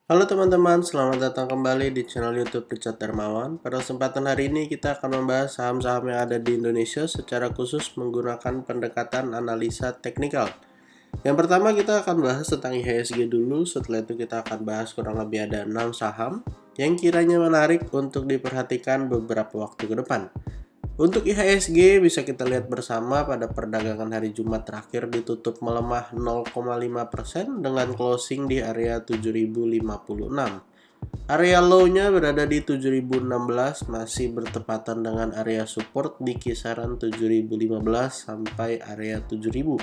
Halo teman-teman, selamat datang kembali di channel YouTube Richard Darmawan. Pada kesempatan hari ini kita akan membahas saham-saham yang ada di Indonesia secara khusus menggunakan pendekatan analisa teknikal. Yang pertama kita akan bahas tentang IHSG dulu, setelah itu kita akan bahas kurang lebih ada 6 saham yang kiranya menarik untuk diperhatikan beberapa waktu ke depan. Untuk IHSG bisa kita lihat bersama pada perdagangan hari Jumat terakhir ditutup melemah 0,5% dengan closing di area 7056. Area low-nya berada di 7016, masih bertepatan dengan area support di kisaran 7015 sampai area 7000.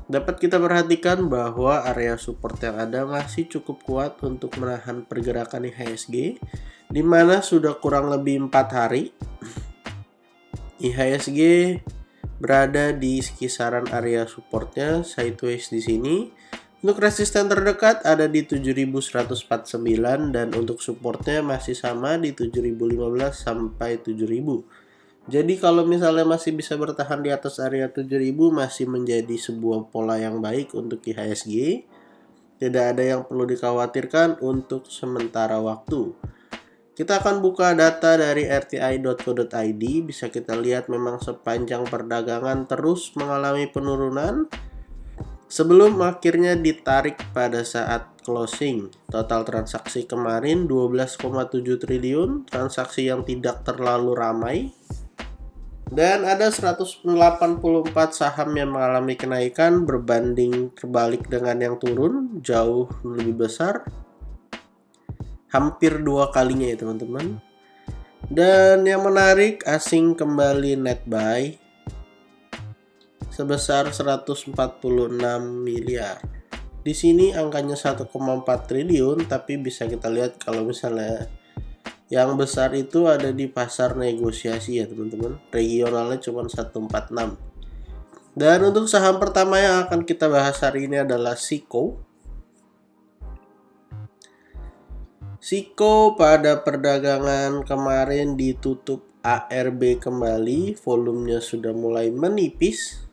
Dapat kita perhatikan bahwa area support yang ada masih cukup kuat untuk menahan pergerakan IHSG, di mana sudah kurang lebih 4 hari IHSG berada di kisaran area supportnya sideways di sini. Untuk resisten terdekat ada di 7149 dan untuk supportnya masih sama di 7015 sampai 7000. Jadi kalau misalnya masih bisa bertahan di atas area 7000 masih menjadi sebuah pola yang baik untuk IHSG. Tidak ada yang perlu dikhawatirkan untuk sementara waktu. Kita akan buka data dari rti.co.id. Bisa kita lihat memang sepanjang perdagangan terus mengalami penurunan sebelum akhirnya ditarik pada saat closing. Total transaksi kemarin 12,7 triliun, transaksi yang tidak terlalu ramai. Dan ada 184 saham yang mengalami kenaikan berbanding terbalik dengan yang turun, jauh lebih besar. Hampir 2 kalinya ya teman-teman. Dan yang menarik, asing kembali net buy sebesar 146 miliar. Di sini angkanya 1,4 triliun, tapi bisa kita lihat kalau misalnya yang besar itu ada di pasar negosiasi ya teman-teman. Regionalnya cuma 146. Dan untuk saham pertama yang akan kita bahas hari ini adalah SIKO. SIKO pada perdagangan kemarin ditutup ARB kembali, volumenya sudah mulai menipis.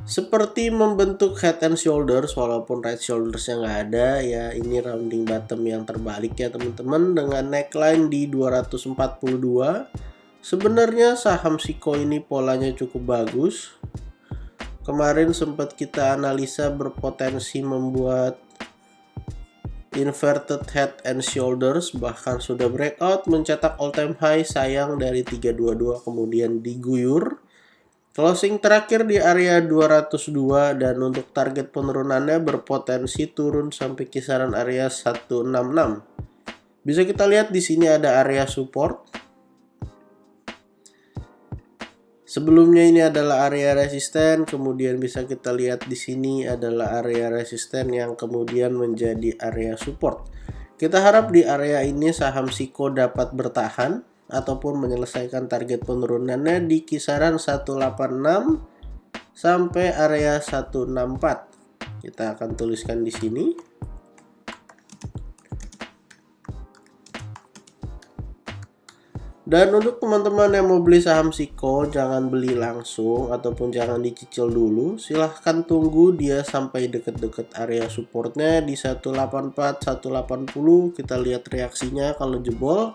Seperti membentuk head and shoulders, walaupun right shoulders-nya nggak ada ya, ini rounding bottom yang terbalik ya teman-teman, dengan neckline di 242. Sebenarnya saham SIKO ini polanya cukup bagus. Kemarin sempat kita analisa berpotensi membuat inverted head and shoulders, bahkan sudah breakout mencetak all time high, sayang dari 322 kemudian diguyur. Closing terakhir di area 202 dan untuk target penurunannya berpotensi turun sampai kisaran area 166. Bisa kita lihat di sini ada area support. Sebelumnya ini adalah area resisten, kemudian bisa kita lihat di sini adalah area resisten yang kemudian menjadi area support. Kita harap di area ini saham SIKO dapat bertahan ataupun menyelesaikan target penurunannya di kisaran 186 sampai area 164. Kita akan tuliskan di sini. Dan untuk teman-teman yang mau beli saham SIKO, jangan beli langsung ataupun jangan dicicil dulu. Silahkan tunggu dia sampai deket-deket area supportnya di 184, 180. Kita lihat reaksinya kalau jebol.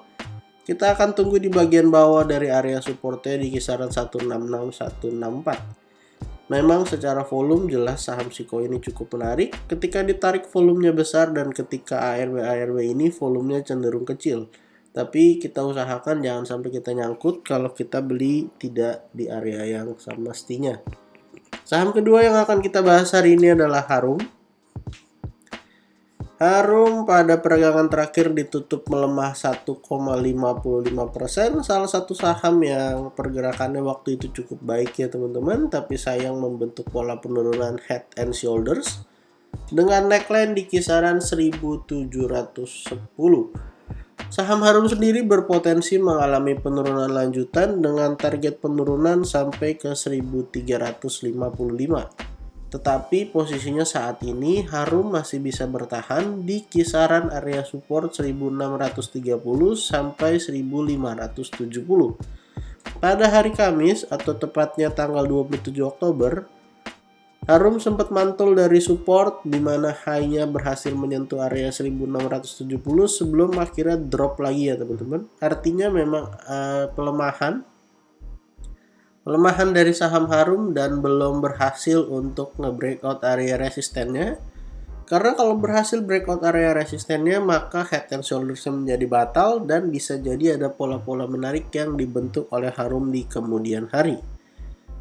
Kita akan tunggu di bagian bawah dari area supportnya di kisaran 166, 164. Memang secara volume jelas saham SIKO ini cukup menarik. Ketika ditarik volumenya besar dan ketika ARB ini volumenya cenderung kecil. Tapi kita usahakan jangan sampai kita nyangkut kalau kita beli tidak di area yang semestinya. Saham kedua yang akan kita bahas hari ini adalah Harum. Harum pada perdagangan terakhir ditutup melemah 1,55%. Salah satu saham yang pergerakannya waktu itu cukup baik ya teman-teman, tapi sayang membentuk pola penurunan head and shoulders dengan neckline di kisaran 1710. Saham Harum sendiri berpotensi mengalami penurunan lanjutan dengan target penurunan sampai ke 1355. Tetapi posisinya saat ini Harum masih bisa bertahan di kisaran area support 1630 sampai 1570. Pada hari Kamis atau tepatnya tanggal 27 Oktober, Harum sempat mantul dari support di mana high-nya berhasil menyentuh area 1670 sebelum akhirnya drop lagi ya teman-teman. Artinya memang pelemahan dari saham Harum dan belum berhasil untuk nge-breakout area resistennya. Karena kalau berhasil breakout area resistennya, maka head and shoulders menjadi batal dan bisa jadi ada pola-pola menarik yang dibentuk oleh Harum di kemudian hari.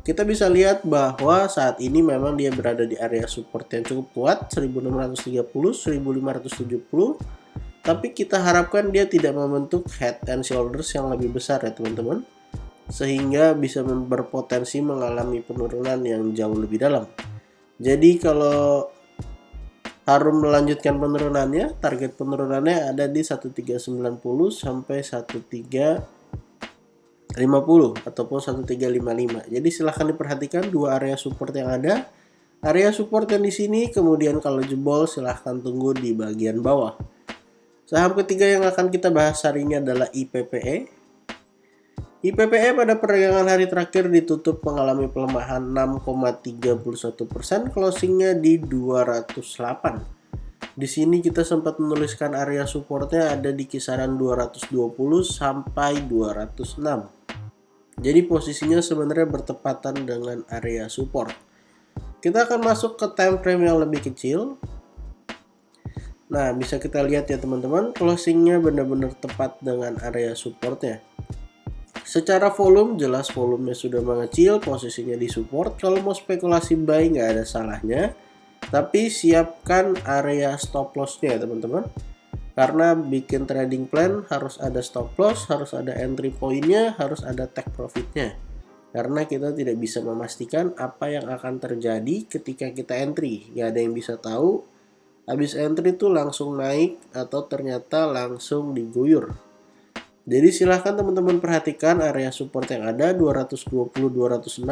Kita bisa lihat bahwa saat ini memang dia berada di area support yang cukup kuat 1630, 1570. Tapi kita harapkan dia tidak membentuk head and shoulders yang lebih besar ya teman-teman. Sehingga bisa berpotensi mengalami penurunan yang jauh lebih dalam. Jadi kalau Harum melanjutkan penurunannya, target penurunannya ada di 1390 sampai 1350 ataupun 1355. Jadi silahkan diperhatikan dua area support yang ada. Area support yang di sini, kemudian kalau jebol silahkan tunggu di bagian bawah. Saham ketiga yang akan kita bahas hari ini adalah IPPE. IPPE pada perdagangan hari terakhir ditutup mengalami pelemahan 6,31%, closingnya di 208. Di sini kita sempat menuliskan area supportnya ada di kisaran 220 sampai 206. Jadi posisinya sebenarnya bertepatan dengan area support. Kita akan masuk ke time frame yang lebih kecil. Nah, bisa kita lihat ya teman-teman, closingnya benar-benar tepat dengan area supportnya. Secara volume, jelas volumenya sudah mengecil, posisinya di support. Kalau mau spekulasi buy nggak ada salahnya. Tapi siapkan area stop loss-nya ya teman-teman. Karena bikin trading plan harus ada stop loss, harus ada entry point-nya, harus ada take profit-nya. Karena kita tidak bisa memastikan apa yang akan terjadi ketika kita entry. Nggak ada yang bisa tahu, habis entry itu langsung naik atau ternyata langsung diguyur. Jadi silahkan teman-teman perhatikan area support yang ada 220-206.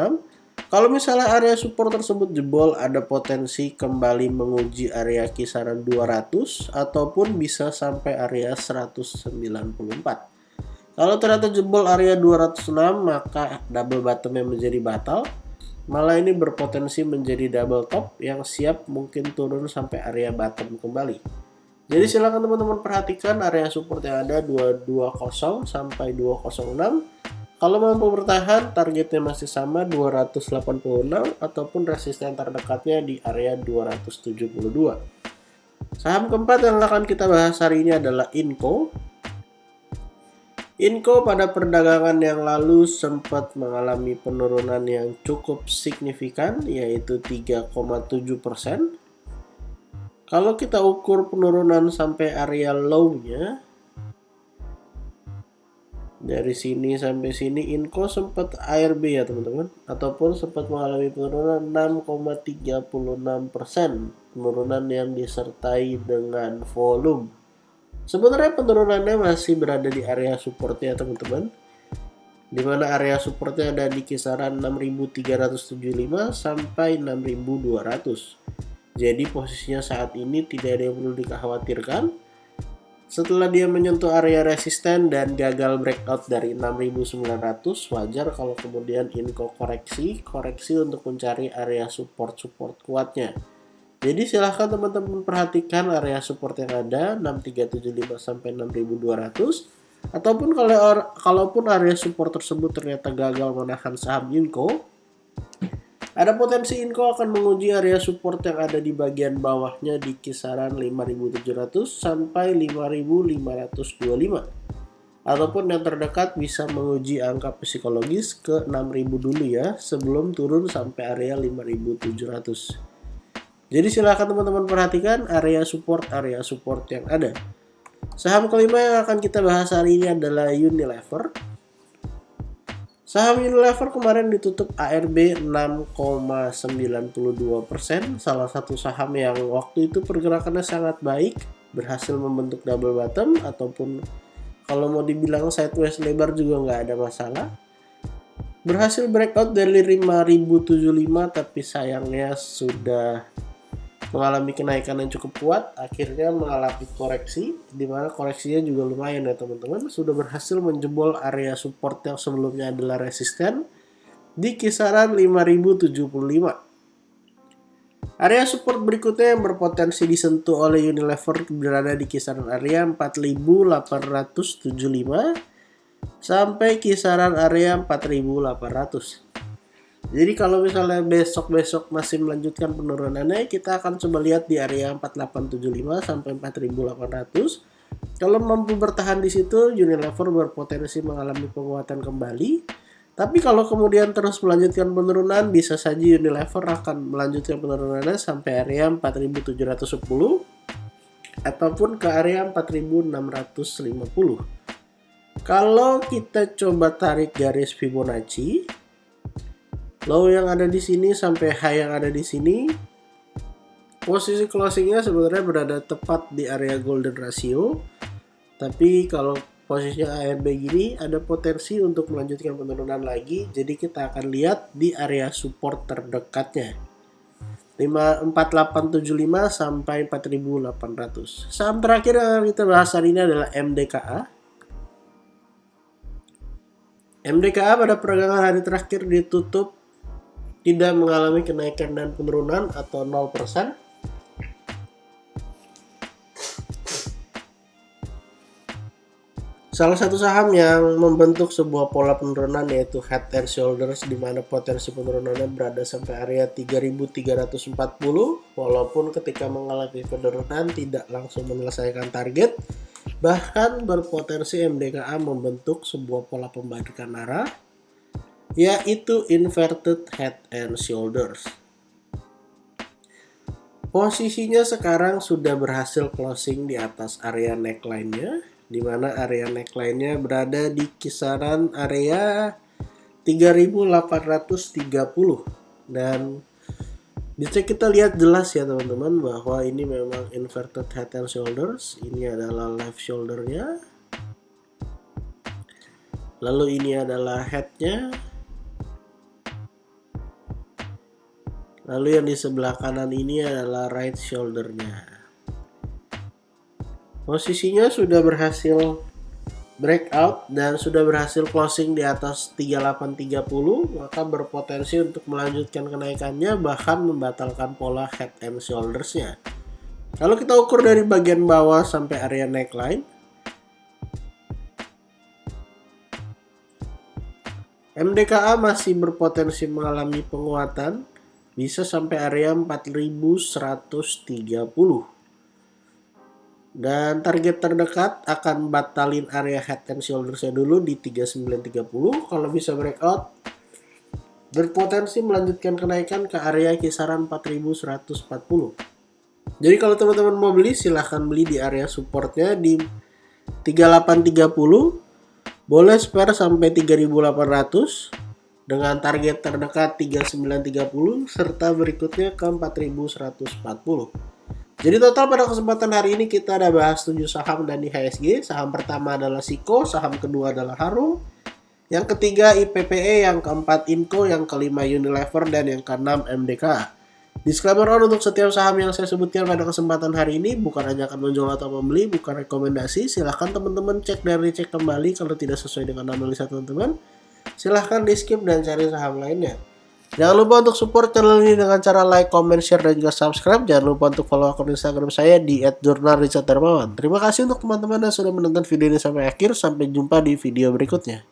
Kalau misalnya area support tersebut jebol, ada potensi kembali menguji area kisaran 200 ataupun bisa sampai area 194. Kalau ternyata jebol area 206, maka double bottomnya menjadi batal. Malah ini berpotensi menjadi double top yang siap mungkin turun sampai area bottom kembali. Jadi silakan teman-teman perhatikan area support yang ada 220 sampai 206. Kalau mampu bertahan, targetnya masih sama 286 ataupun resisten terdekatnya di area 272. Saham keempat yang akan kita bahas hari ini adalah Inco. Inco pada perdagangan yang lalu sempat mengalami penurunan yang cukup signifikan, yaitu 3,7%. Kalau kita ukur penurunan sampai area low-nya, dari sini sampai sini Inco sempat ARB ya teman-teman, ataupun sempat mengalami penurunan 6,36%, penurunan yang disertai dengan volume. Sebenarnya penurunannya masih berada di area supportnya teman-teman, di mana area supportnya ada di kisaran 6.375 sampai 6.200. Jadi posisinya saat ini tidak ada yang perlu dikhawatirkan. Setelah dia menyentuh area resisten dan gagal breakout dari 6.900, wajar kalau kemudian Inco koreksi untuk mencari area support kuatnya. Jadi silahkan teman-teman perhatikan area support yang ada 6.375 sampai 6.200. Ataupun kalaupun area support tersebut ternyata gagal menahan saham Inco, ada potensi Inco akan menguji area support yang ada di bagian bawahnya di kisaran 5.700 sampai 5.525. Ataupun yang terdekat bisa menguji angka psikologis ke 6.000 dulu ya, sebelum turun sampai area 5.700. Jadi silakan teman-teman perhatikan area support yang ada. Saham kelima yang akan kita bahas hari ini adalah Unilever. Saham Unilever kemarin ditutup ARB 6,92%, salah satu saham yang waktu itu pergerakannya sangat baik, berhasil membentuk double bottom ataupun kalau mau dibilang sideways lebar juga nggak ada masalah. Berhasil breakout dari 5.075 tapi sayangnya sudah mengalami kenaikan yang cukup kuat, akhirnya mengalami koreksi, di mana koreksinya juga lumayan ya teman-teman, sudah berhasil menjebol area support yang sebelumnya adalah resisten di kisaran 5.075. Area support berikutnya yang berpotensi disentuh oleh Unilever berada di kisaran area 4.875 sampai kisaran area 4.800. Jadi kalau misalnya besok-besok masih melanjutkan penurunannya, kita akan coba lihat di area 4875 sampai 4800. Kalau mampu bertahan di situ, Unilever berpotensi mengalami penguatan kembali. Tapi kalau kemudian terus melanjutkan penurunan, bisa saja Unilever akan melanjutkan penurunannya sampai area 4710 ataupun ke area 4650. Kalau kita coba tarik garis Fibonacci, low yang ada di sini sampai high yang ada di sini, posisi closingnya sebenarnya berada tepat di area golden ratio. Tapi kalau posisinya ARB gini, ada potensi untuk melanjutkan penurunan lagi. Jadi kita akan lihat di area support terdekatnya, 4875 sampai 4800. Saham terakhir yang kita bahas hari ini adalah MDKA. MDKA pada perdagangan hari terakhir ditutup tidak mengalami kenaikan dan penurunan atau 0%. Salah satu saham yang membentuk sebuah pola penurunan yaitu Head and Shoulders, di mana potensi penurunannya berada sampai area 3340, walaupun ketika mengalami penurunan tidak langsung menyelesaikan target. Bahkan berpotensi MDKA membentuk sebuah pola pembalikan arah yaitu Inverted Head and Shoulders. Posisinya sekarang sudah berhasil closing di atas area neckline-nya, di mana area neckline-nya berada di kisaran area 3830. Dan bisa kita lihat jelas ya teman-teman bahwa ini memang Inverted Head and Shoulders. Ini adalah left shoulder-nya, lalu ini adalah head-nya, lalu yang di sebelah kanan ini adalah right shoulder-nya. Posisinya sudah berhasil breakout dan sudah berhasil closing di atas 3830, maka berpotensi untuk melanjutkan kenaikannya, bahkan membatalkan pola head and shoulders-nya. Kalau kita ukur dari bagian bawah sampai area neckline, MDKA masih berpotensi mengalami penguatan, bisa sampai area 4130. Dan target terdekat akan batalin area head and shoulders-nya dulu di 3930. Kalau bisa breakout, berpotensi melanjutkan kenaikan ke area kisaran 4140. Jadi kalau teman-teman mau beli, silahkan beli di area supportnya di 3830. Boleh spare sampai 3800 dengan target terdekat 3930 serta berikutnya ke 4140. Jadi total pada kesempatan hari ini kita ada bahas 7 saham dan IHSG. Saham pertama adalah Siko, saham kedua adalah Harum, yang ketiga IPPE, yang keempat Inco, yang kelima Unilever, dan yang keenam MDKA. Disclaimer on, untuk setiap saham yang saya sebutkan pada kesempatan hari ini bukan hanya akan menjual atau membeli, bukan rekomendasi. Silahkan teman-teman cek dan recheck kembali kalau tidak sesuai dengan analisa teman-teman. Silahkan di skip dan cari saham lainnya. Jangan lupa untuk support channel ini dengan cara like, comment, share, dan juga subscribe. Jangan lupa untuk follow akun Instagram saya di @jurnalricharddarmawan. Terima kasih untuk teman-teman yang sudah menonton video ini sampai akhir. Sampai jumpa di video berikutnya.